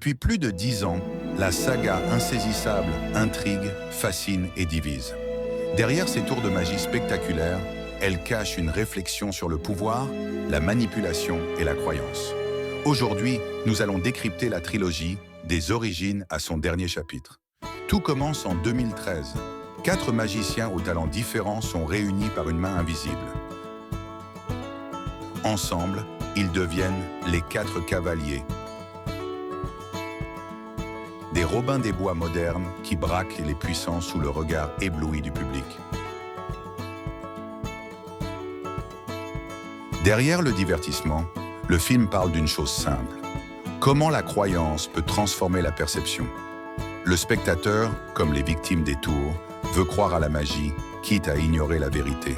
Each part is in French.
Depuis plus de 10 ans, la saga insaisissable intrigue, fascine et divise. Derrière ces tours de magie spectaculaires, elle cache une réflexion sur le pouvoir, la manipulation et la croyance. Aujourd'hui, nous allons décrypter la trilogie des origines à son dernier chapitre. Tout commence en 2013. 4 magiciens aux talents différents sont réunis par une main invisible. Ensemble, ils deviennent les 4 cavaliers. Des Robins des Bois modernes qui braquent les puissants sous le regard ébloui du public. Derrière le divertissement, le film parle d'une chose simple. Comment la croyance peut transformer la perception. Le spectateur, comme les victimes des tours, veut croire à la magie, quitte à ignorer la vérité.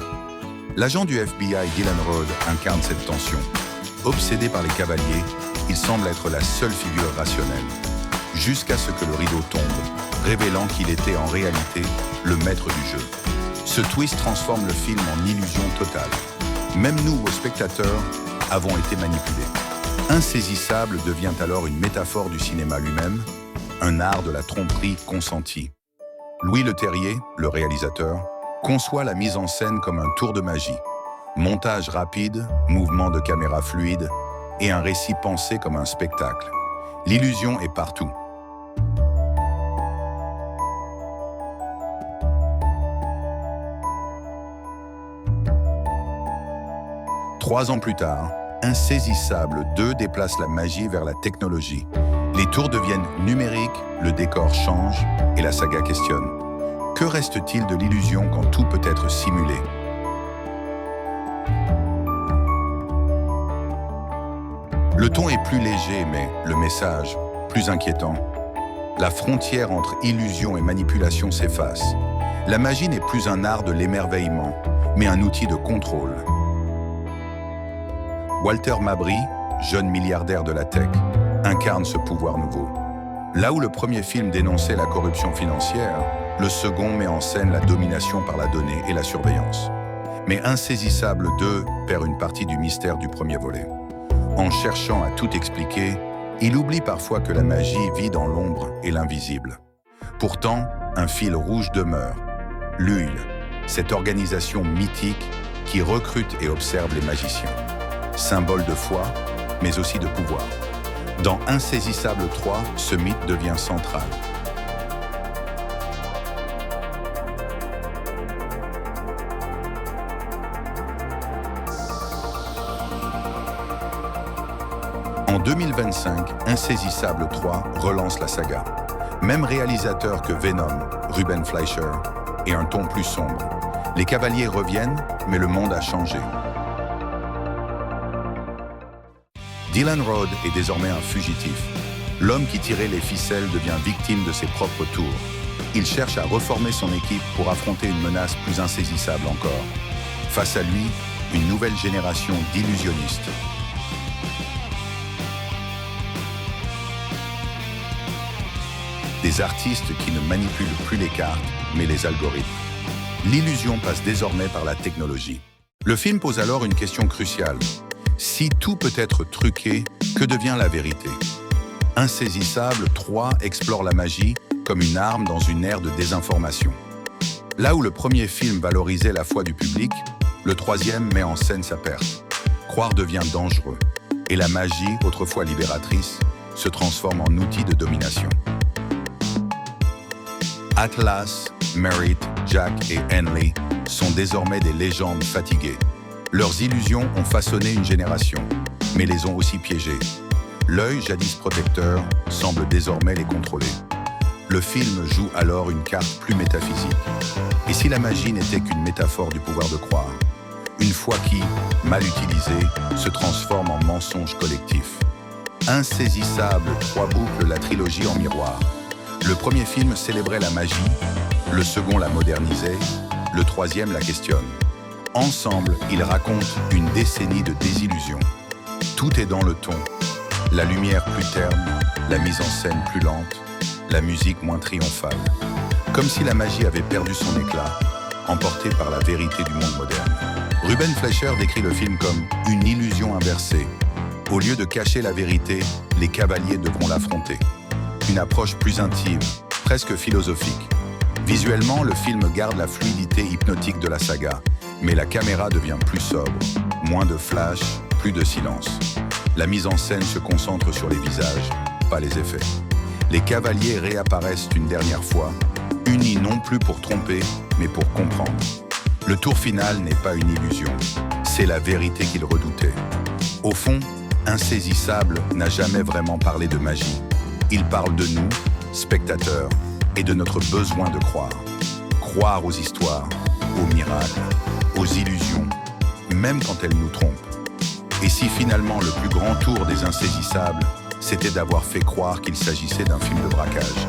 L'agent du FBI, Dylan Rhodes, incarne cette tension. Obsédé par les cavaliers, il semble être la seule figure rationnelle. Jusqu'à ce que le rideau tombe, révélant qu'il était en réalité le maître du jeu. Ce twist transforme le film en illusion totale. Même nous, aux spectateurs, avons été manipulés. Insaisissable devient alors une métaphore du cinéma lui-même, un art de la tromperie consentie. Louis Leterrier, le réalisateur, conçoit la mise en scène comme un tour de magie. Montage rapide, mouvement de caméra fluide et un récit pensé comme un spectacle. L'illusion est partout. Trois ans plus tard, Insaisissable 2 déplace la magie vers la technologie. Les tours deviennent numériques, le décor change et la saga questionne. Que reste-t-il de l'illusion quand tout peut être simulé? Le ton est plus léger, mais le message, plus inquiétant. La frontière entre illusion et manipulation s'efface. La magie n'est plus un art de l'émerveillement, mais un outil de contrôle. Walter Mabry, jeune milliardaire de la tech, incarne ce pouvoir nouveau. Là où le premier film dénonçait la corruption financière, le second met en scène la domination par la donnée et la surveillance. Mais Insaisissable 2 perd une partie du mystère du premier volet. En cherchant à tout expliquer, il oublie parfois que la magie vit dans l'ombre et l'invisible. Pourtant, un fil rouge demeure. L'Huile, cette organisation mythique qui recrute et observe les magiciens. Symbole de foi, mais aussi de pouvoir. Dans Insaisissable 3, ce mythe devient central. En 2025, Insaisissable 3 relance la saga. Même réalisateur que Venom, Ruben Fleischer, et un ton plus sombre. Les cavaliers reviennent, mais le monde a changé. Dylan Rhodes est désormais un fugitif. L'homme qui tirait les ficelles devient victime de ses propres tours. Il cherche à reformer son équipe pour affronter une menace plus insaisissable encore. Face à lui, une nouvelle génération d'illusionnistes. Des artistes qui ne manipulent plus les cartes, mais les algorithmes. L'illusion passe désormais par la technologie. Le film pose alors une question cruciale. Si tout peut être truqué, que devient la vérité? Insaisissable 3 explore la magie comme une arme dans une ère de désinformation. Là où le premier film valorisait la foi du public, le troisième met en scène sa perte. Croire devient dangereux, et la magie, autrefois libératrice, se transforme en outil de domination. Atlas, Merritt, Jack et Henley sont désormais des légendes fatiguées. Leurs illusions ont façonné une génération, mais les ont aussi piégées. L'œil, jadis protecteur, semble désormais les contrôler. Le film joue alors une carte plus métaphysique. Et si la magie n'était qu'une métaphore du pouvoir de croire? Une foi qui, mal utilisée, se transforme en mensonge collectif. Insaisissable 3 boucle la trilogie en miroir. Le premier film célébrait la magie, le second la modernisait, le troisième la questionne. Ensemble, ils racontent une décennie de désillusion. Tout est dans le ton. La lumière plus terne, la mise en scène plus lente, la musique moins triomphale. Comme si la magie avait perdu son éclat, emportée par la vérité du monde moderne. Ruben Fleischer décrit le film comme une illusion inversée. Au lieu de cacher la vérité, les cavaliers devront l'affronter. une approche plus intime, presque philosophique. Visuellement, le film garde la fluidité hypnotique de la saga, mais la caméra devient plus sobre, moins de flash, plus de silence. La mise en scène se concentre sur les visages, pas les effets. Les cavaliers réapparaissent une dernière fois, unis non plus pour tromper, mais pour comprendre. Le tour final n'est pas une illusion, c'est la vérité qu'ils redoutaient. Au fond, Insaisissable n'a jamais vraiment parlé de magie. Il parle de nous, spectateurs, et de notre besoin de croire. Croire aux histoires, aux miracles, aux illusions, même quand elles nous trompent. Et si finalement le plus grand tour des Insaisissables, c'était d'avoir fait croire qu'il s'agissait d'un film de braquage,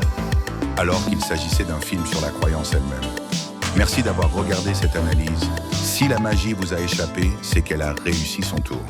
alors qu'il s'agissait d'un film sur la croyance elle-même. Merci d'avoir regardé cette analyse. Si la magie vous a échappé, c'est qu'elle a réussi son tour.